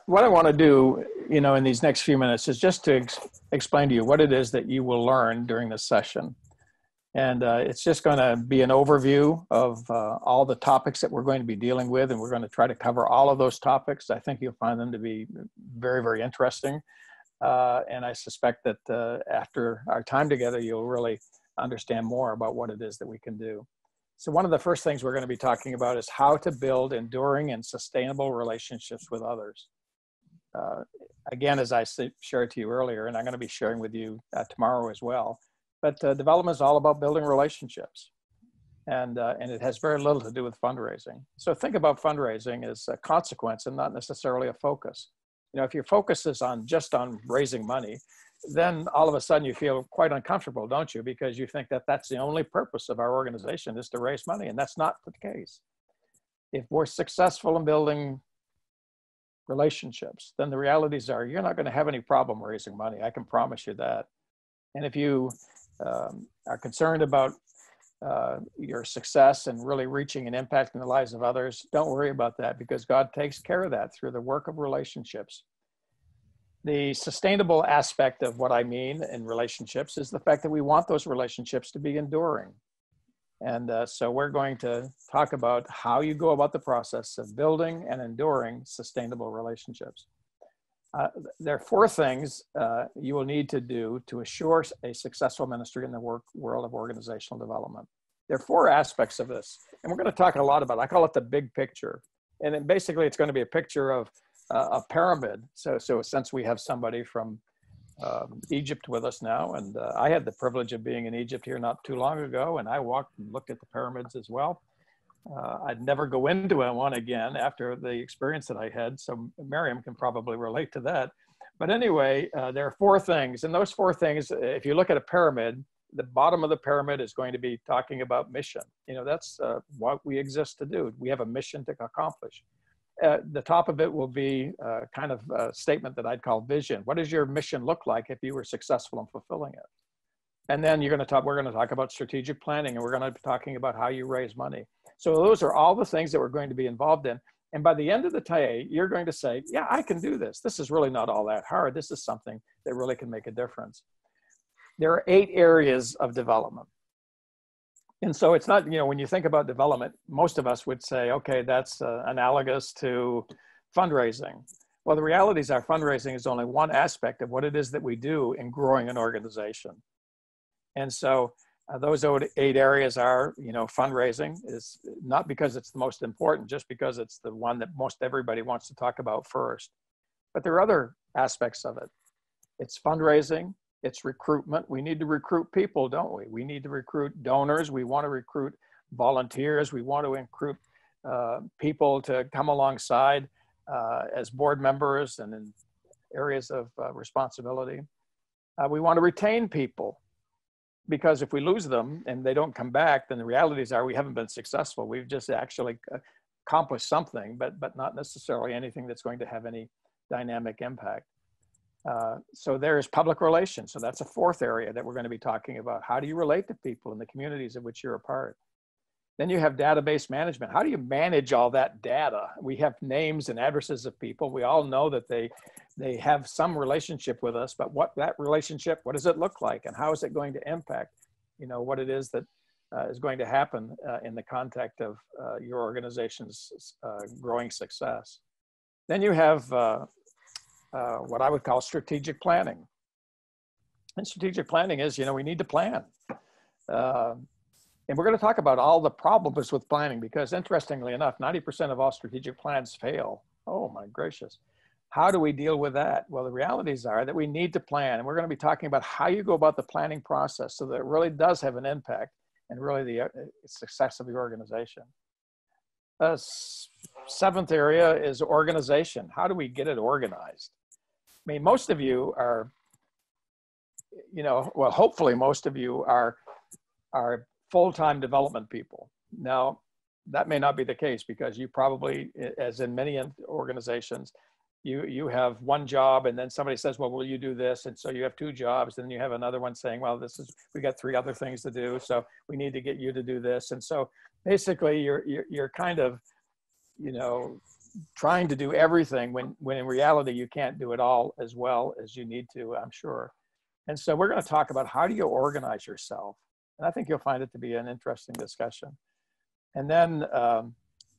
What I want to do, in these next few minutes is just to explain to you what it is that you will learn during this session. And it's just going to be an overview of all the topics that we're going to be dealing with, and we're going to try to cover all of those topics. I think you'll find them to be very, very interesting. And I suspect that after our time together, you'll really understand more about what it is that we can do. So one of the first things we're going to be talking about is how to build enduring and sustainable relationships with others. Again, as I shared to you earlier, and I'm going to be sharing with you tomorrow as well, but development is all about building relationships. And it has very little to do with fundraising. So think about fundraising as a consequence and not necessarily a focus. If your focus is just on raising money, then all of a sudden you feel quite uncomfortable, don't you? Because you think that that's the only purpose of our organization is to raise money, and that's not the case. If we're successful in building relationships, then the realities are you're not going to have any problem raising money. I can promise you that. And if you are concerned about your success and really reaching and impacting the lives of others, don't worry about that, because God takes care of that through the work of relationships. The sustainable aspect of what I mean in relationships is the fact that we want those relationships to be enduring. And so we're going to talk about how you go about the process of building and enduring sustainable relationships. There are four things you will need to do to assure a successful ministry in the world of organizational development. There are four aspects of this, and we're going to talk a lot about it. I call it the big picture. And then basically it's going to be a picture of a pyramid. So since we have somebody from Egypt with us now, and I had the privilege of being in Egypt here not too long ago, and I walked and looked at the pyramids as well. I'd never go into one again after the experience that I had, so Miriam can probably relate to that. But anyway, there are four things, and those four things, if you look at a pyramid, the bottom of the pyramid is going to be talking about mission. That's what we exist to do. We have a mission to accomplish. The top of it will be kind of a statement that I'd call vision. What does your mission look like if you were successful in fulfilling it? And then we're going to talk about strategic planning, and we're going to be talking about how you raise money. So those are all the things that we're going to be involved in. And by the end of the day, you're going to say, yeah, I can do this. This is really not all that hard. This is something that really can make a difference. There are 8 areas of development. And so it's not, when you think about development, most of us would say, okay, that's analogous to fundraising. Well, the realities are fundraising is only one aspect of what it is that we do in growing an organization. And so those 8 areas are, fundraising is not because it's the most important, just because it's the one that most everybody wants to talk about first. But there are other aspects of it. It's fundraising. It's recruitment. We need to recruit people, don't we? We need to recruit donors. We want to recruit volunteers. We want to recruit people to come alongside as board members and in areas of responsibility. We want to retain people, because if we lose them and they don't come back, then the realities are we haven't been successful. We've just actually accomplished something, but not necessarily anything that's going to have any dynamic impact. So there's public relations. So that's a 4th area that we're going to be talking about. How do you relate to people in the communities of which you're a part? Then you have database management. How do you manage all that data? We have names and addresses of people. We all know that they have some relationship with us, but what that relationship, what does it look like? And how is it going to impact, what it is that is going to happen in the context of your organization's growing success? Then you have what I would call strategic planning. And strategic planning is, we need to plan. And we're going to talk about all the problems with planning, because interestingly enough, 90% of all strategic plans fail. Oh my gracious. How do we deal with that? Well, the realities are that we need to plan, and we're going to be talking about how you go about the planning process so that it really does have an impact and really the success of your organization. 7th area is organization. How do we get it organized? I mean, most of you are, well, hopefully most of you are full-time development people. Now, that may not be the case, because you probably, as in many organizations, you have one job, and then somebody says, well, will you do this? And so you have 2 jobs, and then you have another one saying, well, we got 3 other things to do, so we need to get you to do this. And so basically you're kind of, trying to do everything when in reality you can't do it all as well as you need to, I'm sure. And so we're going to talk about how do you organize yourself. And I think you'll find it to be an interesting discussion. And then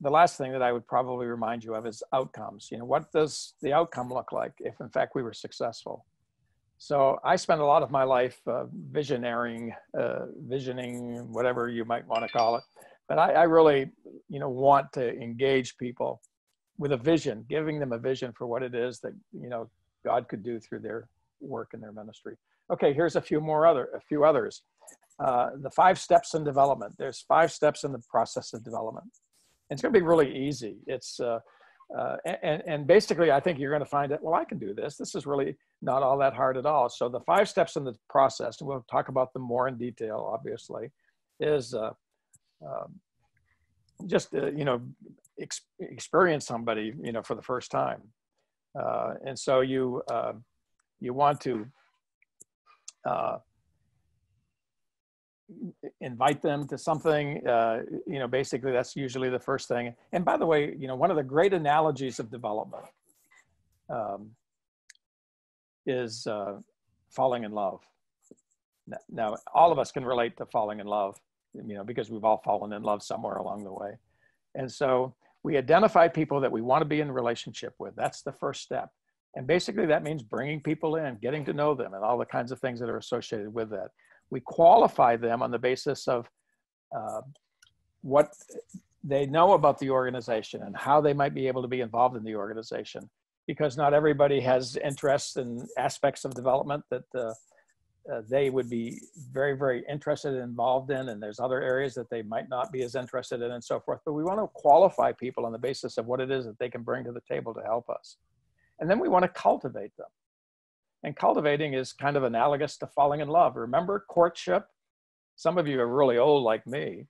the last thing that I would probably remind you of is outcomes. You know, what does the outcome look like if in fact we were successful? So I spent a lot of my life visioning, whatever you might want to call it. But I really, you know, want to engage people with a vision, giving them a vision for what it is that, you know, God could do through their work in their ministry. Okay, here's a few others. The 5 steps in development. There's 5 steps in the process of development. It's going to be really easy. It's and basically, I think you're going to find that, well, I can do this. This is really not all that hard at all. So the 5 steps in the process, and we'll talk about them more in detail, obviously, is just, you know, experience somebody, you know, for the first time. And so you want to invite them to something, you know, basically that's usually the first thing. And by the way, you know, one of the great analogies of development is falling in love. Now, all of us can relate to falling in love, you know, because we've all fallen in love somewhere along the way. And so we identify people that we want to be in a relationship with. That's the first step. And basically that means bringing people in, getting to know them and all the kinds of things that are associated with that. We qualify them on the basis of what they know about the organization and how they might be able to be involved in the organization, because not everybody has interests in aspects of development that they would be very, very interested and involved in, and there's other areas that they might not be as interested in and so forth. But we want to qualify people on the basis of what it is that they can bring to the table to help us. And then we want to cultivate them. And cultivating is kind of analogous to falling in love. Remember courtship? Some of you are really old like me,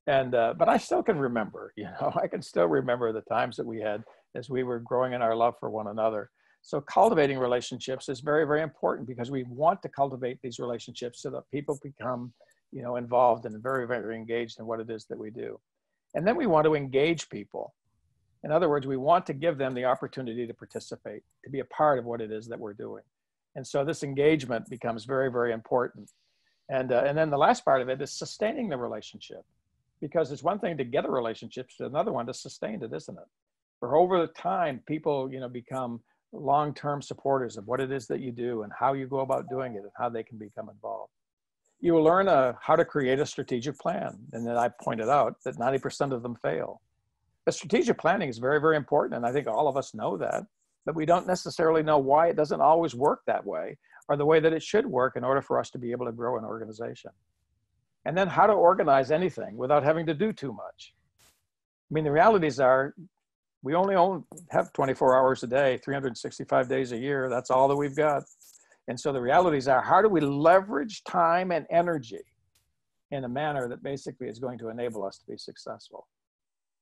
and but I still can remember, you know, I can still remember the times that we had as we were growing in our love for one another. So cultivating relationships is very, very important, because we want to cultivate these relationships so that people become, you know, involved and very, very engaged in what it is that we do. And then we want to engage people. In other words, we want to give them the opportunity to participate, to be a part of what it is that we're doing. And so this engagement becomes very, very important. And then the last part of it is sustaining the relationship, because it's one thing to get a relationship, it's another one to sustain it, isn't it? For over time, people, you know, become long-term supporters of what it is that you do and how you go about doing it and how they can become involved. You will learn how to create a strategic plan. And then I pointed out that 90% of them fail. But strategic planning is very, very important. And I think all of us know that, but we don't necessarily know why it doesn't always work that way, or the way that it should work in order for us to be able to grow an organization. And then how to organize anything without having to do too much. I mean, the realities are, we only have 24 hours a day, 365 days a year. That's all that we've got. And so the realities are, how do we leverage time and energy in a manner that basically is going to enable us to be successful?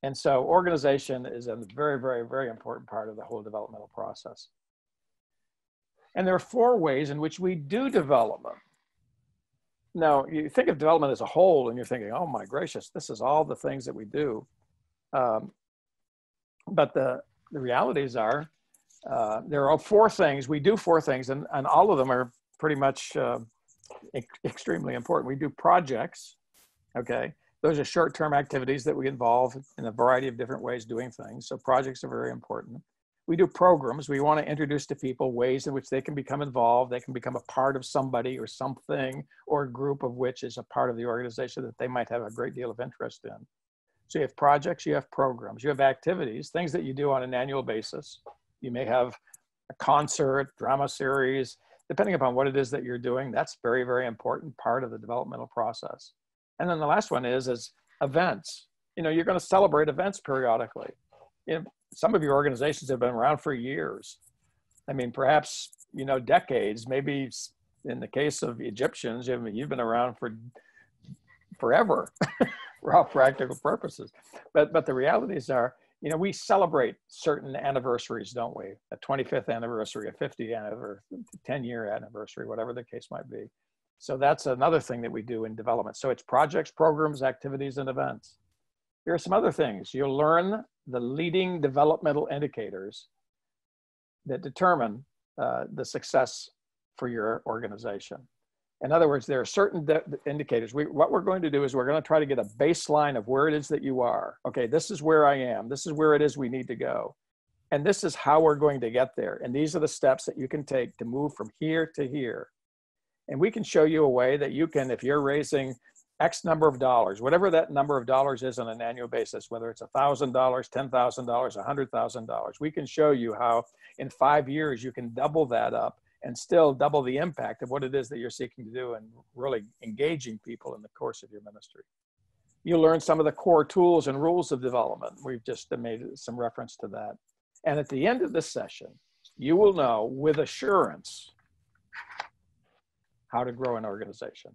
And so organization is a very, very, very important part of the whole developmental process. And there are 4 ways in which we do development. Now, you think of development as a whole and you're thinking, oh my gracious, this is all the things that we do. But the realities are, there are 4 things. We do 4 things, and all of them are pretty much extremely important. We do projects, okay? Those are short-term activities that we involve in a variety of different ways doing things. So projects are very important. We do programs. We want to introduce to people ways in which they can become involved. They can become a part of somebody or something, or a group of which is a part of the organization that they might have a great deal of interest in. So you have projects, you have programs, you have activities, things that you do on an annual basis. You may have a concert, drama series, depending upon what it is that you're doing. That's very, very important part of the developmental process. And then the last one is events. You know, you're going to celebrate events periodically. You know, some of your organizations have been around for years. I mean, perhaps, you know, decades. Maybe in the case of Egyptians, you've been around for forever for all practical purposes. But the realities are, you know, we celebrate certain anniversaries, don't we? A 25th anniversary, a 50th anniversary, 10-year anniversary, whatever the case might be. So that's another thing that we do in development. So it's projects, programs, activities, and events. Here are some other things. You'll learn the leading developmental indicators that determine the success for your organization. In other words, there are certain indicators. What we're going to do is we're going to try to get a baseline of where it is that you are. Okay, this is where I am. This is where it is we need to go. And this is how we're going to get there. And these are the steps that you can take to move from here to here. And we can show you a way that you can, if you're raising X number of dollars, whatever that number of dollars is on an annual basis, whether it's $1,000, $10,000, $100,000, we can show you how in 5 years you can double that up and still double the impact of what it is that you're seeking to do and really engaging people in the course of your ministry. You learn some of the core tools and rules of development. We've just made some reference to that. And at the end of this session, you will know with assurance how to grow an organization.